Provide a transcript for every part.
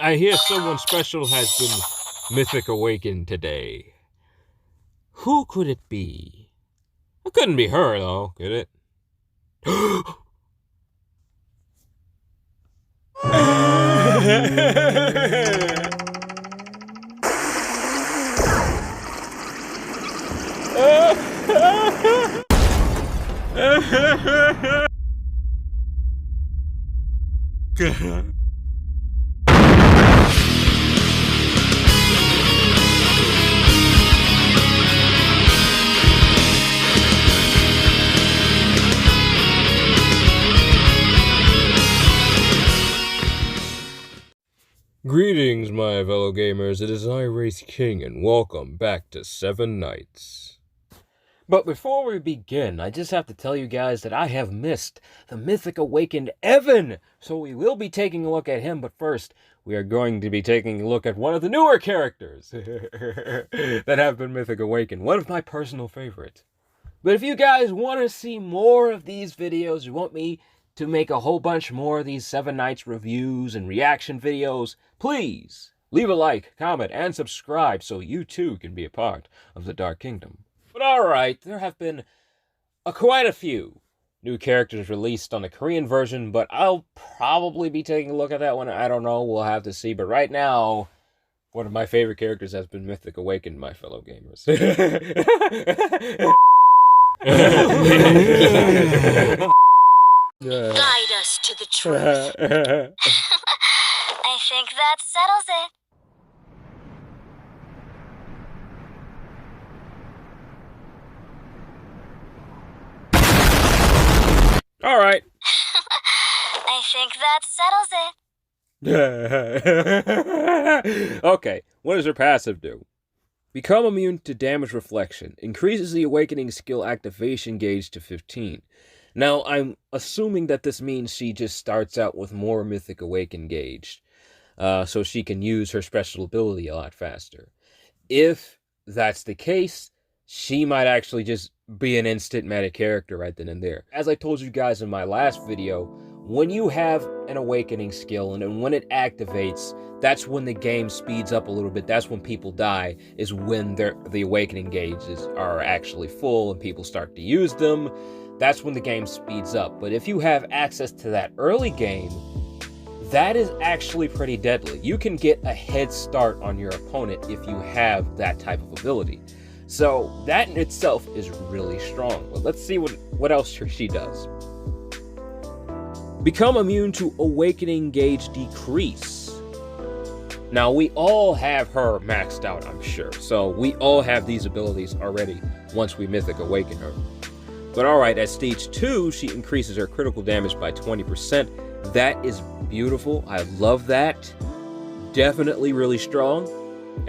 I hear someone special has been Mythic awakened today. Who could it be? It couldn't be her, though, could it? Greetings, my fellow gamers. It is I, Wraith King, and welcome back to Seven Nights. But before we begin, I just have to tell you guys that I have missed the Mythic Awakened Evan, so we will be taking a look at him, but first, we are going to be taking a look at one of the newer characters that have been Mythic Awakened, one of my personal favorites. But if you guys want to see more of these videos, you want me to make a whole bunch more of these 7 Nights reviews and reaction videos, please leave a like, comment, and subscribe so you too can be a part of the Dark Kingdom. But alright, there have been quite a few new characters released on the Korean version, but I'll probably be taking a look at that one. I don't know, we'll have to see. But right now, one of my favorite characters has been Mythic Awakened, my fellow gamers. Guide us to the truth. I think that settles it. All right. I think that settles it. Okay, what does her passive do? Become immune to damage reflection. Increases the awakening skill activation gauge to 15. Now, I'm assuming that this means she just starts out with more Mythic Awaken gauge, so she can use her special ability a lot faster. If that's the case, she might actually just be an instant meta character right then and there. As I told you guys in my last video, when you have an awakening skill and when it activates, that's when the game speeds up a little bit. That's when people die, is when the awakening gauges are actually full and people start to use them. That's when the game speeds up. But if you have access to that early game, that is actually pretty deadly. You can get a head start on your opponent if you have that type of ability. So that in itself is really strong. But let's see what else she does. Become immune to awakening gauge decrease. Now, we all have her maxed out, I'm sure. So we all have these abilities already once we Mythic Awaken her. But alright, at stage 2, she increases her critical damage by 20%. That is beautiful. I love that. Definitely really strong.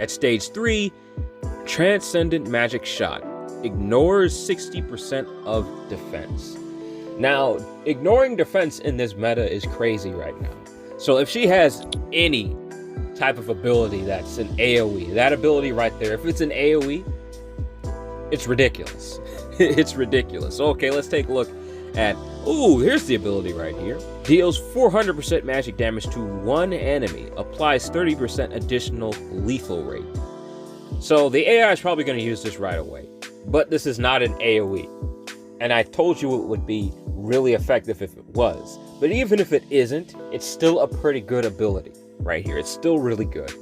At stage 3, Transcendent Magic Shot. Ignores 60% of defense. Now, ignoring defense in this meta is crazy right now. So if she has any type of ability that's an AoE, that ability right there, if it's an AoE, it's ridiculous. It's ridiculous. Okay, let's take a look at... Ooh, here's the ability right here. Deals 400% magic damage to one enemy. Applies 30% additional lethal rate. So the AI is probably going to use this right away. But this is not an AoE. And I told you it would be really effective if it was. But even if it isn't, it's still a pretty good ability right here. It's still really good.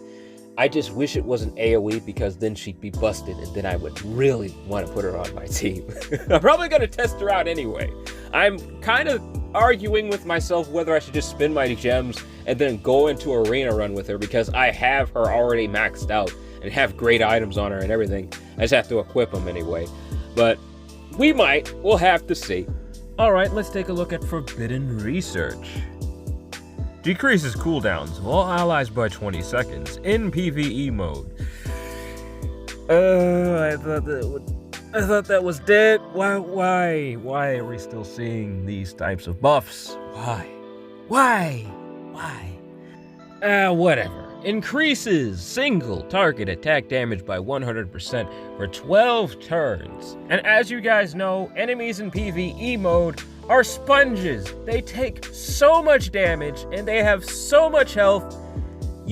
I just wish it wasn't AoE, because then she'd be busted and then I would really want to put her on my team. I'm probably going to test her out anyway. I'm kind of arguing with myself whether I should just spend my gems and then go into arena run with her, because I have her already maxed out and have great items on her and everything. I just have to equip them anyway. But we might. We'll have to see. Alright, let's take a look at Forbidden Research. Decreases cooldowns of all allies by 20 seconds in PvE mode. I thought that was dead. Why are we still seeing these types of buffs? Why? Whatever. Increases single target attack damage by 100% for 12 turns. And as you guys know, enemies in PvE mode are sponges. They take so much damage and they have so much health.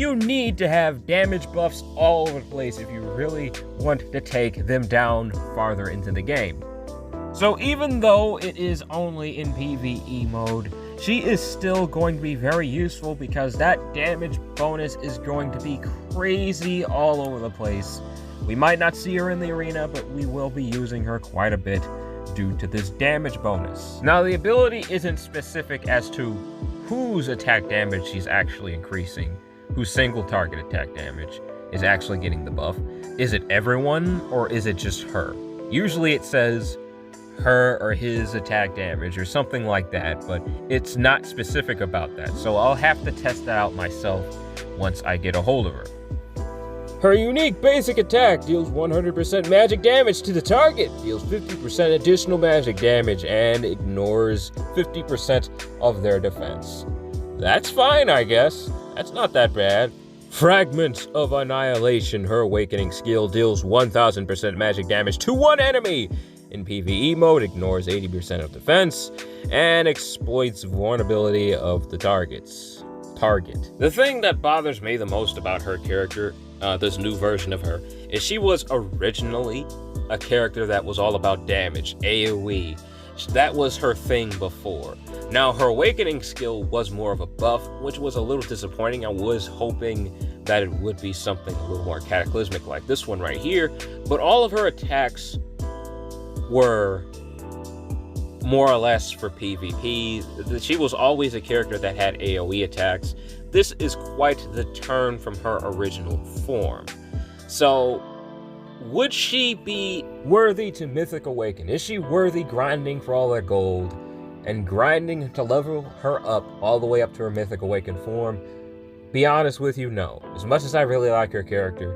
You need to have damage buffs all over the place if you really want to take them down farther into the game. So even though it is only in PvE mode, she is still going to be very useful because that damage bonus is going to be crazy all over the place. We might not see her in the arena, but we will be using her quite a bit due to this damage bonus. Now, the ability isn't specific as to whose attack damage she's actually increasing, whose single target attack damage is actually getting the buff. Is it everyone, or is it just her? Usually it says her or his attack damage or something like that, but it's not specific about that, so I'll have to test that out myself once I get a hold of her. Her unique basic attack deals 100% magic damage to the target, deals 50% additional magic damage, and ignores 50% of their defense. That's fine, I guess. That's not that bad. Fragment of Annihilation. Her awakening skill deals 1000% magic damage to one enemy. In PvE mode, ignores 80% of defense, and exploits vulnerability of the target. The thing that bothers me the most about her character, this new version of her, is she was originally a character that was all about damage, AoE. That was her thing before. Now, her awakening skill was more of a buff, which was a little disappointing. I was hoping that it would be something a little more cataclysmic like this one right here, but all of her attacks were more or less for PvP. She was always a character that had AoE attacks. This is quite the turn from her original form. So, would she be worthy to Mythic Awaken? Is she worthy grinding for all that gold and grinding to level her up all the way up to her Mythic Awaken form? Be honest with you, no. As much as I really like her character,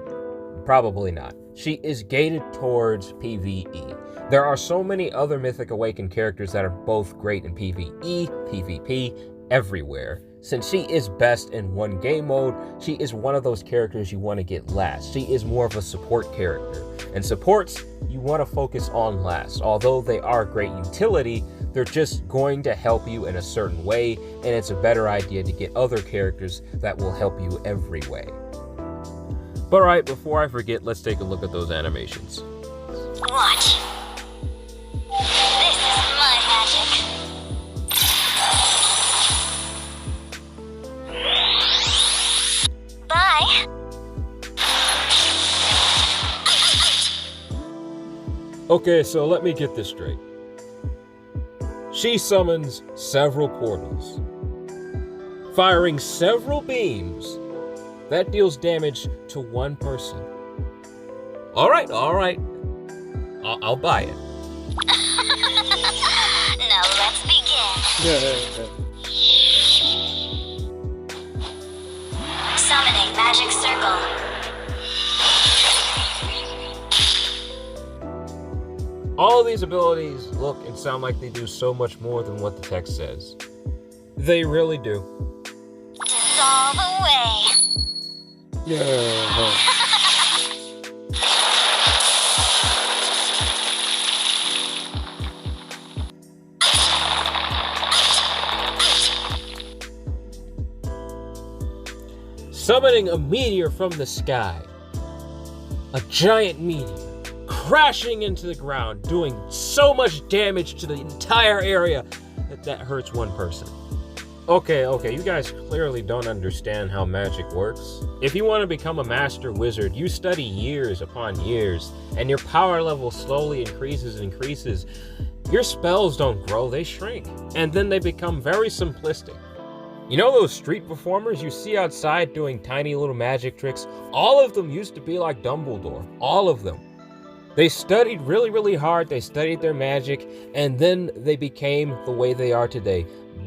probably not. She is gated towards PvE. There are so many other Mythic Awakened characters that are both great in PvE, PvP, everywhere. Since she is best in one game mode, she is one of those characters you want to get last. She is more of a support character. And supports, you want to focus on last. Although they are great utility, they're just going to help you in a certain way, and it's a better idea to get other characters that will help you every way. But alright, before I forget, let's take a look at those animations. Watch. This is my magic. Bye. Okay, so let me get this straight. She summons several portals, firing several beams that deals damage to one person. Alright, I'll buy it. Now let's begin. Summoning magic circle. All these abilities look and sound like they do so much more than what the text says. They really do. Dissolve away. Summoning a meteor from the sky. A giant meteor crashing into the ground, doing so much damage to the entire area that hurts one person. Okay, you guys clearly don't understand how magic works. If you want to become a master wizard, you study years upon years, and your power level slowly increases and increases. Your spells don't grow, they shrink, and then they become very simplistic. You know those street performers you see outside doing tiny little magic tricks? All of them used to be like Dumbledore. All of them. They studied really, really hard, they studied their magic, and then they became the way they are today.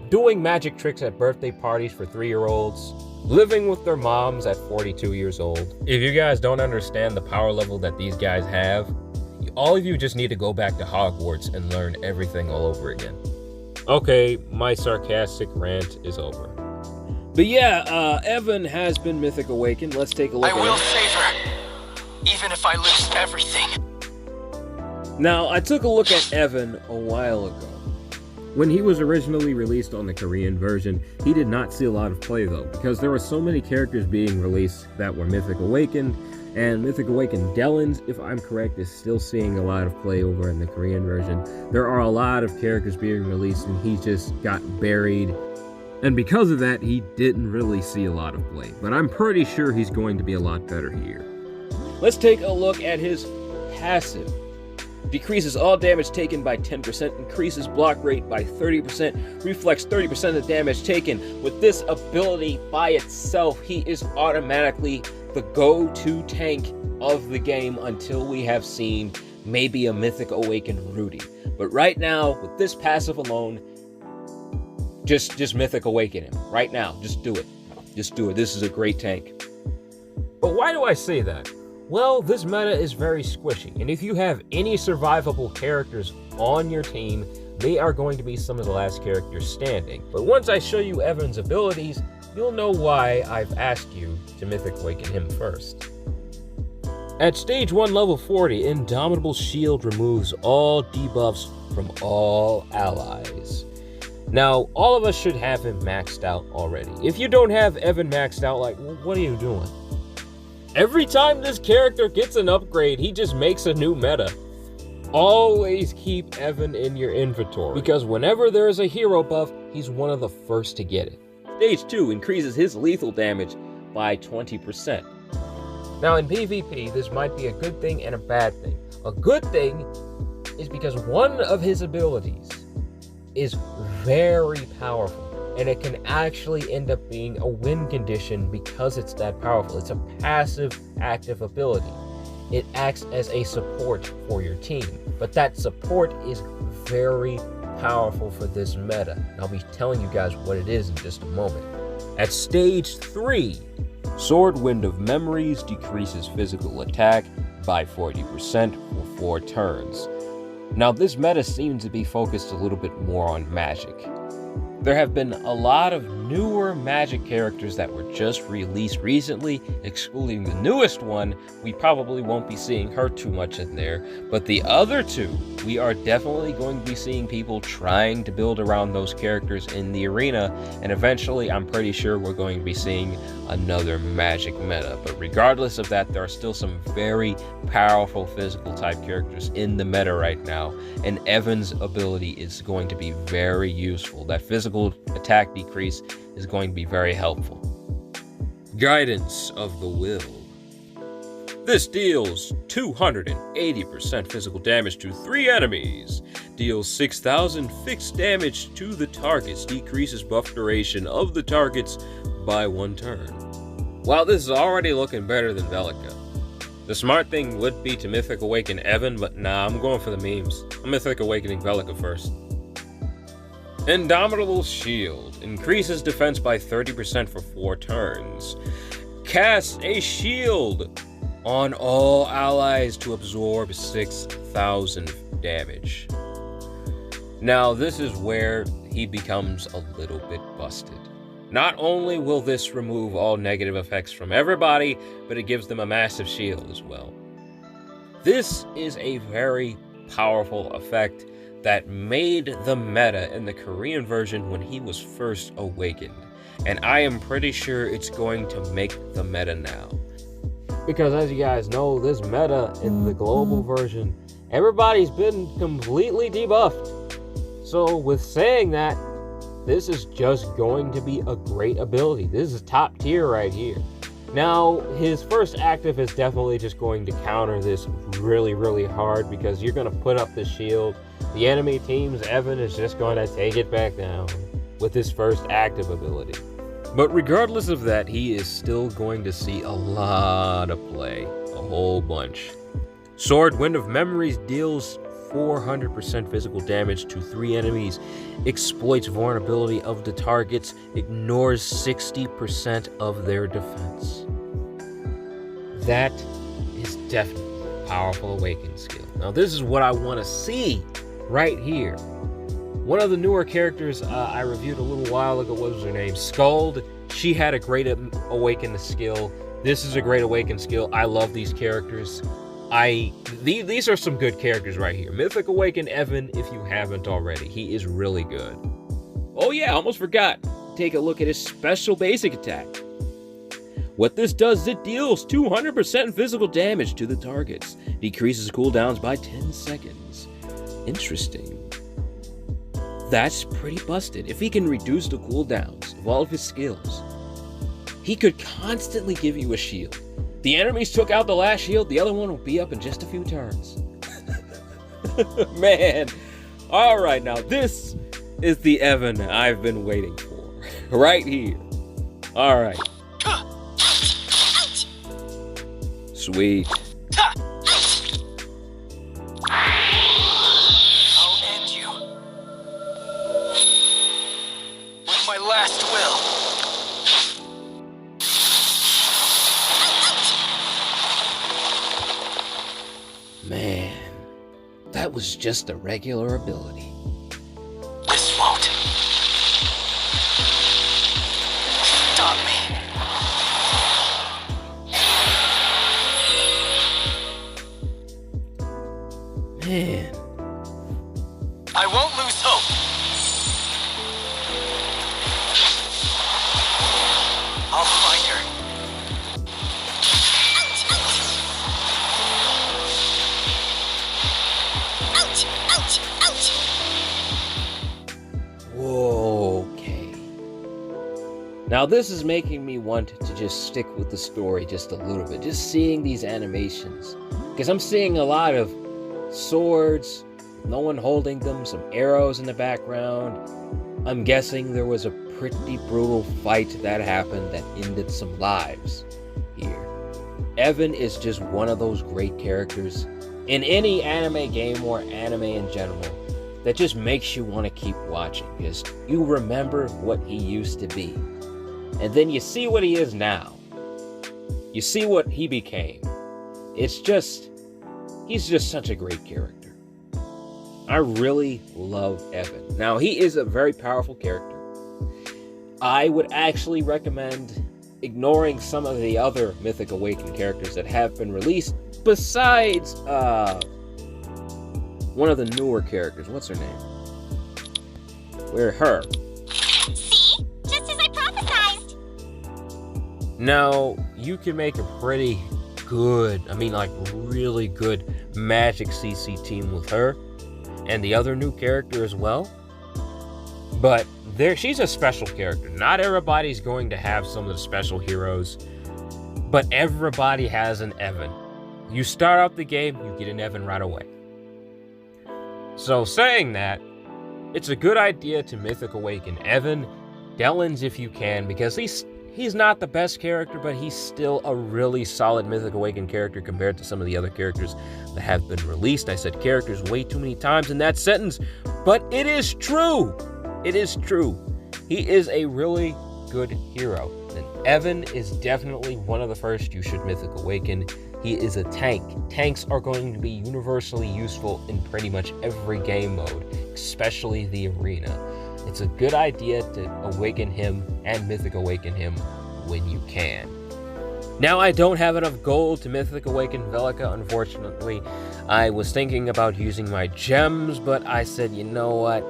Doing magic tricks at birthday parties for 3-year-olds, living with their moms at 42 years old. If you guys don't understand the power level that these guys have, all of you just need to go back to Hogwarts and learn everything all over again. Okay, my sarcastic rant is over. But yeah, Evan has been Mythic Awakened. Let's take a look at it. I will save her, even if I lose everything. Now, I took a look at Evan a while ago. When he was originally released on the Korean version, he did not see a lot of play though, because there were so many characters being released that were Mythic Awakened, and Mythic Awakened Delins, if I'm correct, is still seeing a lot of play over in the Korean version. There are a lot of characters being released and he just got buried, and because of that, he didn't really see a lot of play, but I'm pretty sure he's going to be a lot better here. Let's take a look at his passive. Decreases all damage taken by 10%, increases block rate by 30%, reflects 30% of the damage taken. With this ability by itself, he is automatically the go-to tank of the game until we have seen maybe a Mythic Awakened Rudy. But right now, with this passive alone, just Mythic Awaken him. Right now, just do it. Just do it. This is a great tank. But why do I say that? Well, this meta is very squishy, and if you have any survivable characters on your team, they are going to be some of the last characters standing. But once I show you Evan's abilities, you'll know why I've asked you to Mythic Awaken him first. At stage 1 level 40, Indomitable Shield removes all debuffs from all allies. Now, all of us should have him maxed out already. If you don't have Evan maxed out, like, what are you doing? Every time this character gets an upgrade, he just makes a new meta. Always keep Evan in your inventory, because whenever there is a hero buff, he's one of the first to get it. Stage 2 increases his lethal damage by 20%. Now in PvP, this might be a good thing and a bad thing. A good thing is because one of his abilities is very powerful, and it can actually end up being a win condition because it's that powerful. It's a passive active ability. It acts as a support for your team, but that support is very powerful for this meta. And I'll be telling you guys what it is in just a moment. At stage 3, Sword Wind of Memories decreases physical attack by 40% for 4 turns. Now this meta seems to be focused a little bit more on magic. There have been a lot of newer magic characters that were just released recently, excluding the newest one. We probably won't be seeing her too much in there, but the other two, we are definitely going to be seeing people trying to build around those characters in the arena, and eventually I'm pretty sure we're going to be seeing another magic meta. But regardless of that, there are still some very powerful physical type characters in the meta right now, and Evan's ability is going to be very useful. That physical attack decrease is going to be very helpful. Guidance of the Will. This deals 280% physical damage to 3 enemies, deals 6,000 fixed damage to the targets, decreases buff duration of the targets by 1 turn. Well, this is already looking better than Velika. The smart thing would be to Mythic Awaken Evan, but nah, I'm going for the memes. I'm Mythic Awakening Velika first. Indomitable Shield increases defense by 30% for 4 turns. Casts a shield on all allies to absorb 6,000 damage. Now this is where he becomes a little bit busted. Not only will this remove all negative effects from everybody, but it gives them a massive shield as well. This is a very powerful effect that made the meta in the Korean version when he was first awakened, and I am pretty sure it's going to make the meta now. Because as you guys know, this meta in the global version, everybody's been completely debuffed. So with saying that, this is just going to be a great ability. This is top tier right here. Now, his first active is definitely just going to counter this really, really hard, because you're going to put up the shield. The enemy team's Evan is just going to take it back down with his first active ability. But regardless of that, he is still going to see a lot of play, a whole bunch. Sword Wind of Memories deals 400% physical damage to 3 enemies, exploits vulnerability of the targets, ignores 60% of their defense. That is definitely a powerful awakened skill. Now this is what I want to see right here. One of the newer characters I reviewed a little while ago, what was her name? Skuld. She had a great awakened skill. This is a great awakened skill. I love these characters. These are some good characters right here. Mythic Awakened Evan, if you haven't already. He is really good. Oh yeah, almost forgot. Take a look at his special basic attack. What this does is it deals 200% physical damage to the targets. Decreases cooldowns by 10 seconds. Interesting. That's pretty busted. If he can reduce the cooldowns of all of his skills, he could constantly give you a shield. The enemies took out the last shield, the other one will be up in just a few turns. Man. Alright, now this is the Evan I've been waiting for. Right here. Alright. Sweet. I'll end you. With my last will. Man, that was just a regular ability. This won't stop me. Man. I won't lose hope. I'll find her. Whoa, okay. Now this is making me want to just stick with the story just a little bit. Just seeing these animations. Because I'm seeing a lot of swords, no one holding them, some arrows in the background. I'm guessing there was a pretty brutal fight that happened that ended some lives here. Evan is just one of those great characters in any anime game or anime in general that just makes you want to keep watching because you remember what he used to be. And then you see what he is now. You see what he became. He's just such a great character. I really love Evan. Now, he is a very powerful character. I would actually recommend ignoring some of the other Mythic Awakened characters that have been released besides one of the newer characters. What's her name? Her. See? Just as I prophesized. Now, you can make a pretty good, really good Magic CC team with her and the other new character as well. But she's a special character. Not everybody's going to have some of the special heroes, but everybody has an Evan. You start out the game, you get an Evan right away. So saying that, it's a good idea to Mythic Awaken Evan, Delens if you can, because he's not the best character, but he's still a really solid Mythic Awakened character compared to some of the other characters that have been released. I said characters way too many times in that sentence, but it is true. It is true. He is a really good hero. And Evan is definitely one of the first you should Mythic Awaken. He is a tank. Tanks are going to be universally useful in pretty much every game mode, especially the arena. It's a good idea to awaken him and Mythic Awaken him when you can. Now, I don't have enough gold to Mythic Awaken Velika, unfortunately. I was thinking about using my gems, but I said, you know what?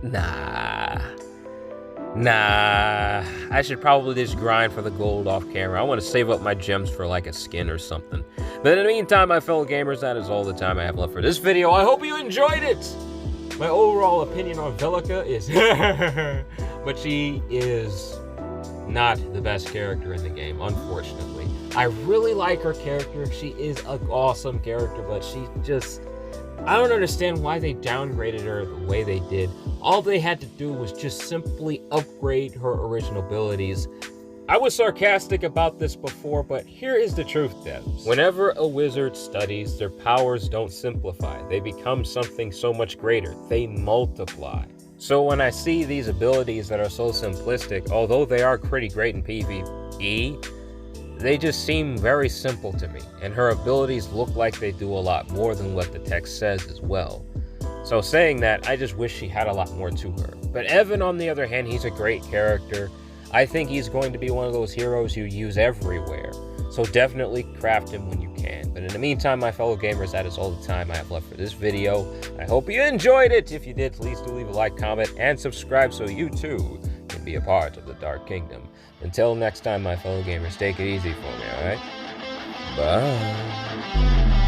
Nah. I should probably just grind for the gold off camera. I want to save up my gems for like a skin or something. But in the meantime, my fellow gamers, that is all the time I have left for this video. I hope you enjoyed it. My overall opinion on Velika is but she is not the best character in the game, unfortunately. I really like her character. She is an awesome character, but I don't understand why they downgraded her the way they did. All they had to do was just simply upgrade her original abilities. I was sarcastic about this before, but here is the truth, devs. Whenever a wizard studies, their powers don't simplify. They become something so much greater. They multiply. So when I see these abilities that are so simplistic, although they are pretty great in PvE, they just seem very simple to me. And her abilities look like they do a lot more than what the text says as well. So saying that, I just wish she had a lot more to her. But Evan, on the other hand, he's a great character. I think he's going to be one of those heroes you use everywhere. So definitely craft him when you can. But in the meantime, my fellow gamers, that is all the time I have left for this video. I hope you enjoyed it. If you did, please do leave a like, comment, and subscribe so you too can be a part of the Dark Kingdom. Until next time, my fellow gamers, take it easy for me, alright? Bye.